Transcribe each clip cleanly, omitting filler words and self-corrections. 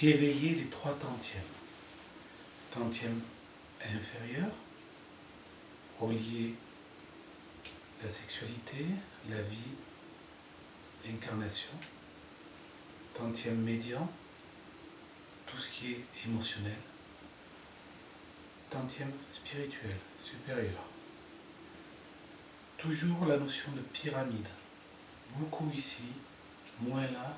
et éveiller les trois tantièmes. Tantième inférieur, relié la sexualité, la vie, l'incarnation. Tantième médian, tout ce qui est émotionnel. Tantième spirituel, supérieur. Toujours la notion de pyramide. Beaucoup ici, moins là,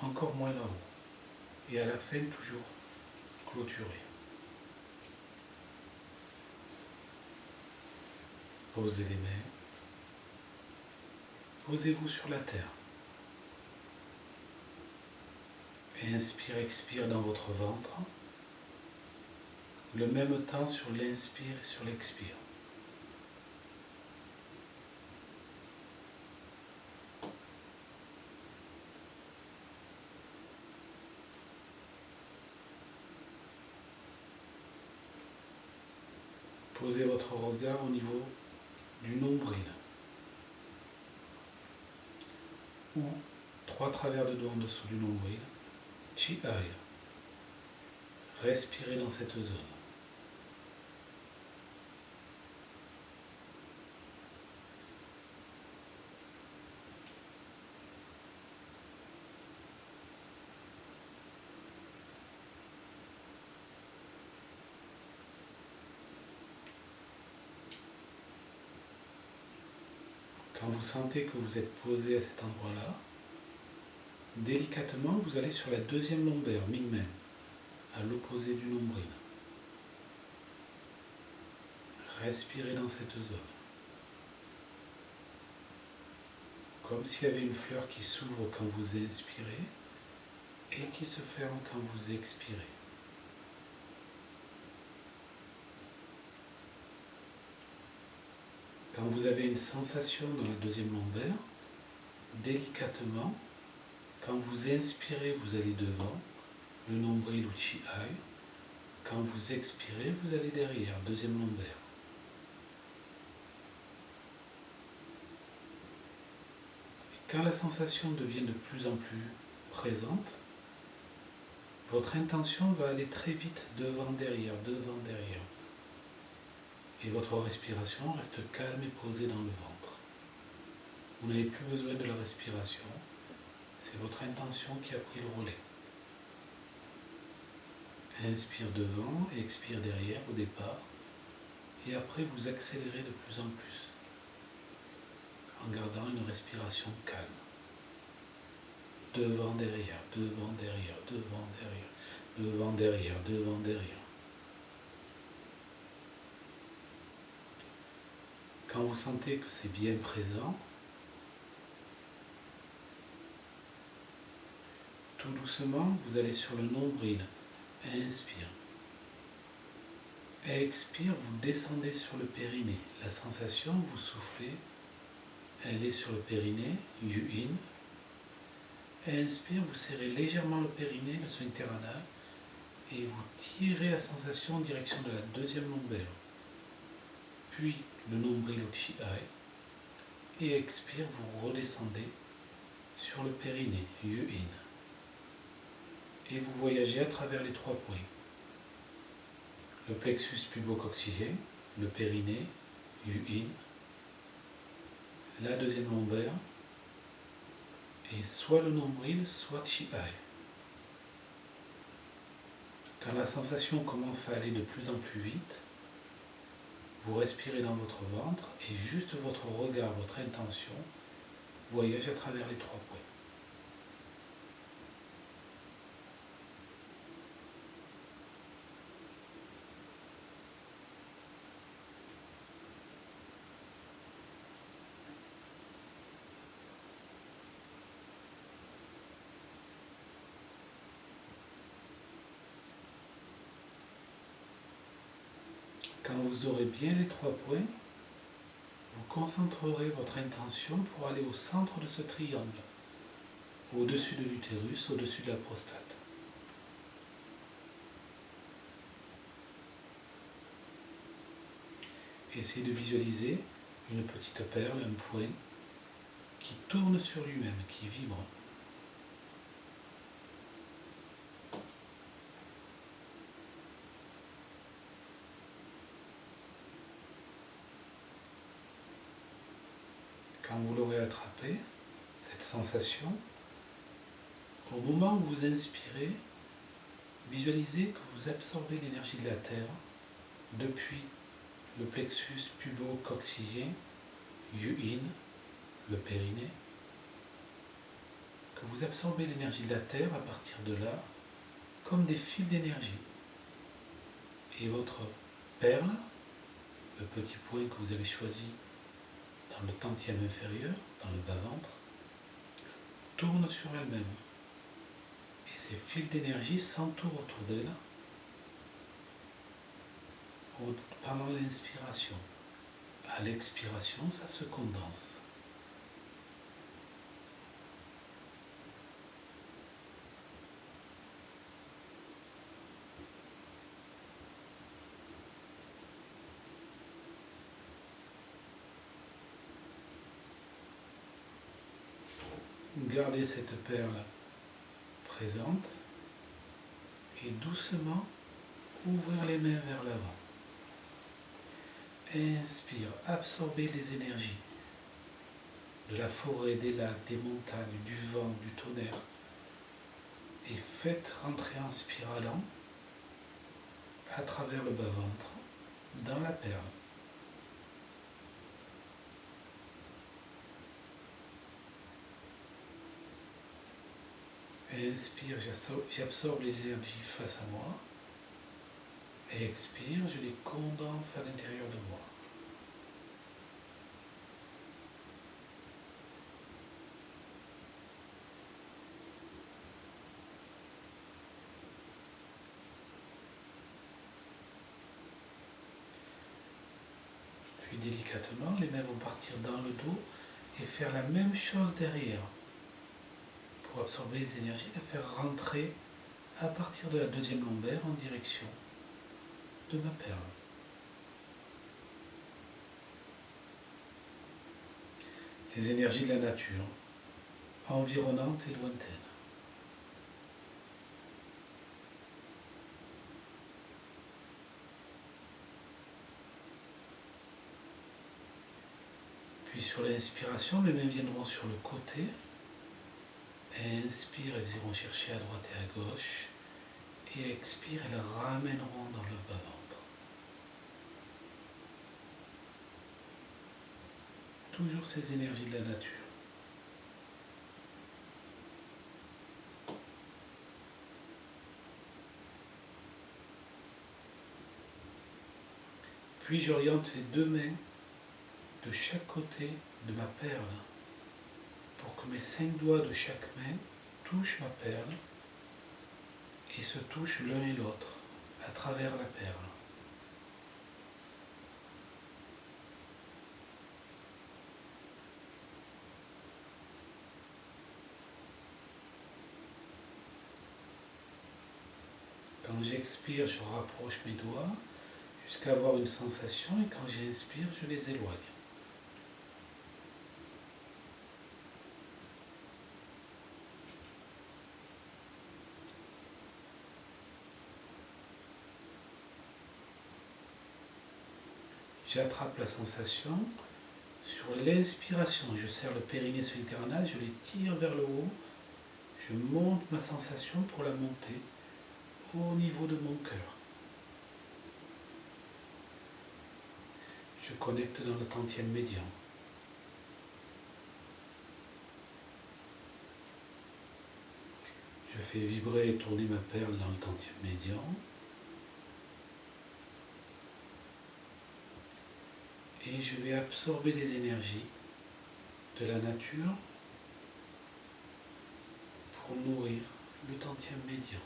encore moins là-haut. Et à la fin, toujours clôturé. Posez les mains. Posez-vous sur la terre. Inspire, expire dans votre ventre. Le même temps sur l'inspire et sur l'expire. Posez votre regard au niveau du nombril. Ou 3 travers de doigts en dessous du nombril. Chi Ai. Respirez dans cette zone. Quand vous sentez que vous êtes posé à cet endroit-là, délicatement, vous allez sur la deuxième lombaire, Mingmen, à l'opposé du nombril. Respirez dans cette zone. Comme s'il y avait une fleur qui s'ouvre quand vous inspirez et qui se ferme quand vous expirez. Quand vous avez une sensation dans la deuxième lombaire, délicatement, quand vous inspirez, vous allez devant, le nombril ou Chi Ai. Quand vous expirez, vous allez derrière, deuxième lombaire. Et quand la sensation devient de plus en plus présente, votre intention va aller très vite devant, derrière, devant, derrière. Et votre respiration reste calme et posée dans le ventre. Vous n'avez plus besoin de la respiration, c'est votre intention qui a pris le relais. Inspire devant et expire derrière au départ, et après vous accélérez de plus en plus, en gardant une respiration calme. Devant, derrière, devant, derrière, devant, derrière, devant, derrière, devant, derrière. Quand vous sentez que c'est bien présent, tout doucement, vous allez sur le nombril. Inspire. Expire, vous descendez sur le périnée. La sensation, vous soufflez, elle est sur le périnée, Yu-In. Inspire, vous serrez légèrement le périnée, le sphincter anal, et vous tirez la sensation en direction de la deuxième lombaire. Puis le nombril au Chi Ai. Et expire, vous redescendez sur le périnée, Yu-In. Et vous voyagez à travers les 3 points. Le plexus pubo-coccygien, le périnée, Yu-In, la deuxième lombaire, et soit le nombril, soit Chi Ai. Quand la sensation commence à aller de plus en plus vite, vous respirez dans votre ventre et juste votre regard, votre intention, voyage à travers les 3 points. Quand vous aurez bien les 3 points, vous concentrerez votre intention pour aller au centre de ce triangle, au-dessus de l'utérus, au-dessus de la prostate. Essayez de visualiser une petite perle, un point, qui tourne sur lui-même, qui vibre. Quand vous l'aurez attrapé, cette sensation, au moment où vous inspirez, visualisez que vous absorbez l'énergie de la Terre depuis le plexus pubo-coccygien, Yu-in, le périnée, que vous absorbez l'énergie de la Terre à partir de là, comme des fils d'énergie. Et votre perle, le petit point que vous avez choisi dans le tantième inférieur, dans le bas-ventre, tourne sur elle-même. Et ces fils d'énergie s'entourent autour d'elle pendant l'inspiration. À l'expiration, ça se condense. Gardez cette perle présente et doucement ouvrir les mains vers l'avant. Inspire, absorbez les énergies de la forêt, des lacs, des montagnes, du vent, du tonnerre et faites rentrer en spiralant à travers le bas-ventre dans la perle. Inspire, j'absorbe l'énergie face à moi. Et expire, je les condense à l'intérieur de moi. Puis délicatement, les mains vont partir dans le dos et faire la même chose derrière. Pour absorber les énergies, de faire rentrer à partir de la deuxième lombaire en direction de ma perle. Les énergies de la nature, environnantes et lointaines. Puis sur l'inspiration, mes mains viendront sur le côté. Inspire, elles iront chercher à droite et à gauche. Et expire, elles ramèneront dans le bas-ventre. Toujours ces énergies de la nature. Puis j'oriente les deux mains de chaque côté de ma perle pour que mes 5 doigts de chaque main touchent ma perle et se touchent l'un et l'autre à travers la perle. Quand j'expire, je rapproche mes doigts jusqu'à avoir une sensation et quand j'inspire, je les éloigne. J'attrape la sensation. Sur l'inspiration, je serre le périnée sphincter anal, je les tire vers le haut. Je monte ma sensation pour la monter au niveau de mon cœur. Je connecte dans le tantième médian. Je fais vibrer et tourner ma perle dans le tantième médian. Et je vais absorber des énergies de la nature pour nourrir le tantième médian.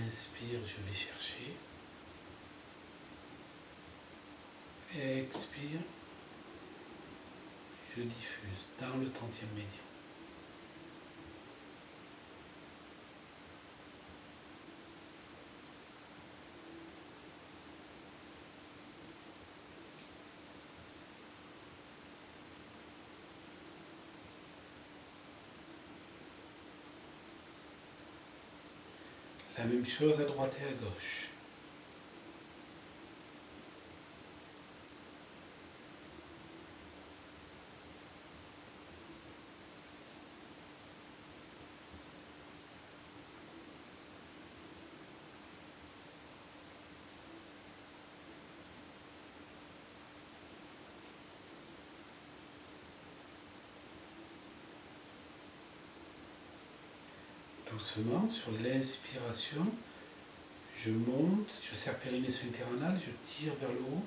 Inspire, je vais chercher. Expire, je diffuse dans le tantième médian. La même chose à droite et à gauche. Doucement, sur l'inspiration, je monte, je serre périnée sphincter anal, je tire vers le haut,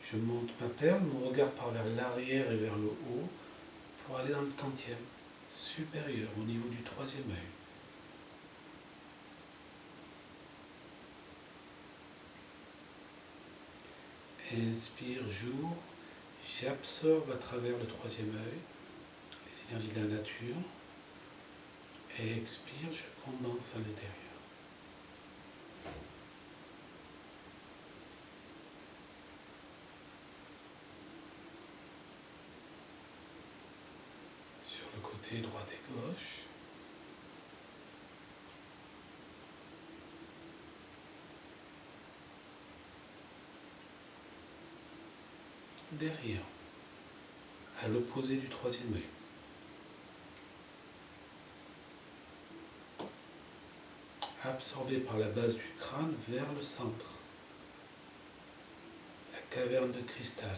je monte ma perle, mon regard part vers l'arrière et vers le haut pour aller dans le tantième supérieur au niveau du troisième œil. Inspire, j'ouvre, j'absorbe à travers le troisième œil les énergies de la nature. Et expire, je condense à l'intérieur. Sur le côté droite et gauche. Derrière, à l'opposé du troisième œil. Absorbé par la base du crâne vers le centre. La caverne de cristal.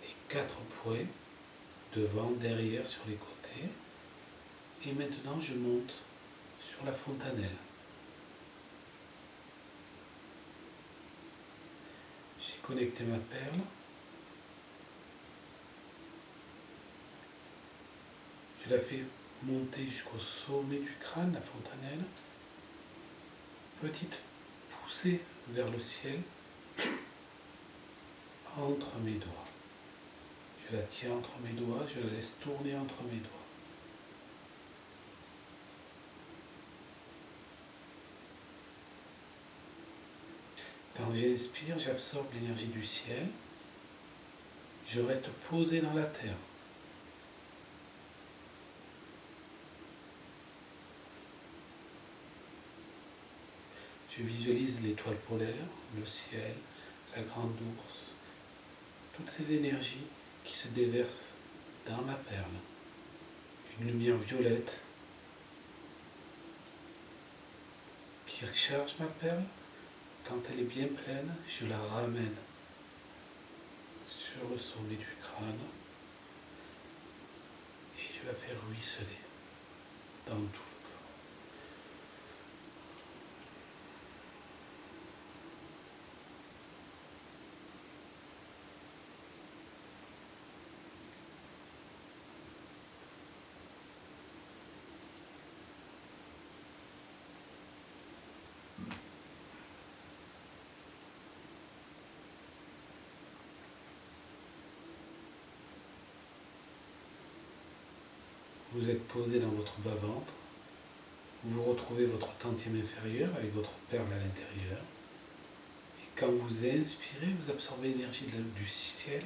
Les 4 points, devant, derrière, sur les côtés. Et maintenant, je monte sur la fontanelle. J'ai connecté ma perle. Je la fais monter jusqu'au sommet du crâne, la fontanelle. Petite poussée vers le ciel entre mes doigts. Je la tiens entre mes doigts, je la laisse tourner entre mes doigts. Quand j'inspire, j'absorbe l'énergie du ciel. Je reste posé dans la terre. Je visualise l'étoile polaire, le ciel, la grande ours, toutes ces énergies qui se déversent dans ma perle. Une lumière violette qui recharge ma perle. Quand elle est bien pleine, je la ramène sur le sommet du crâne et je la fais ruisseler dans tout le corps. Vous êtes posé dans votre bas-ventre, vous retrouvez votre tantième inférieur avec votre perle à l'intérieur. Et quand vous inspirez, vous absorbez l'énergie du ciel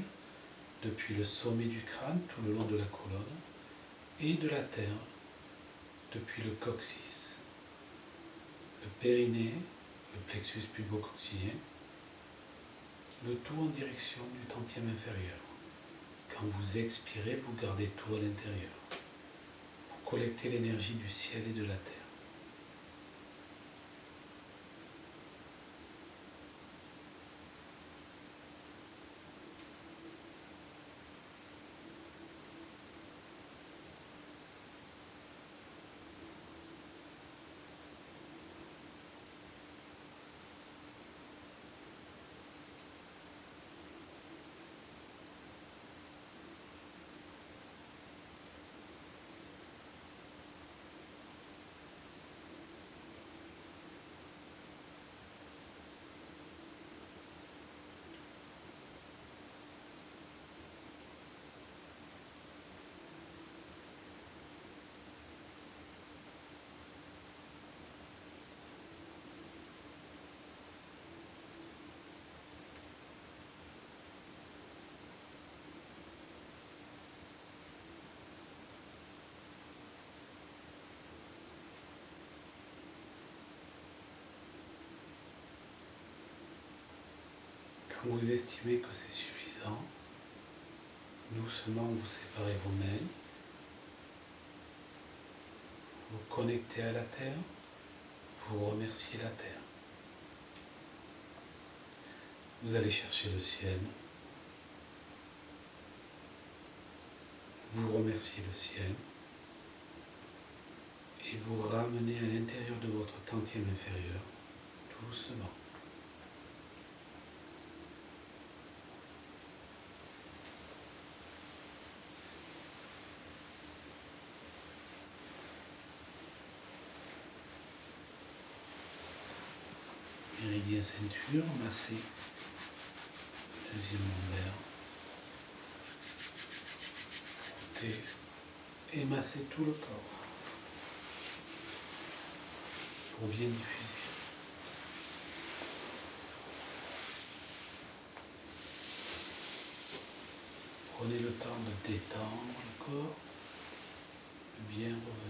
depuis le sommet du crâne tout le long de la colonne et de la terre depuis le coccyx, le périnée, le plexus pubo-coccygien, le tout en direction du tantième inférieur. Quand vous expirez, vous gardez tout à l'intérieur pour collecter l'énergie du ciel et de la terre. Quand vous estimez que c'est suffisant, doucement vous séparez vos mains, vous connectez à la terre, vous remerciez la terre. Vous allez chercher le ciel, vous remerciez le ciel, et vous ramenez à l'intérieur de votre tantième inférieur, doucement. Méridien ceinture, massez deuxième lombaire, frottez et massez tout le corps pour bien diffuser. Prenez le temps de détendre le corps, de bien revenir.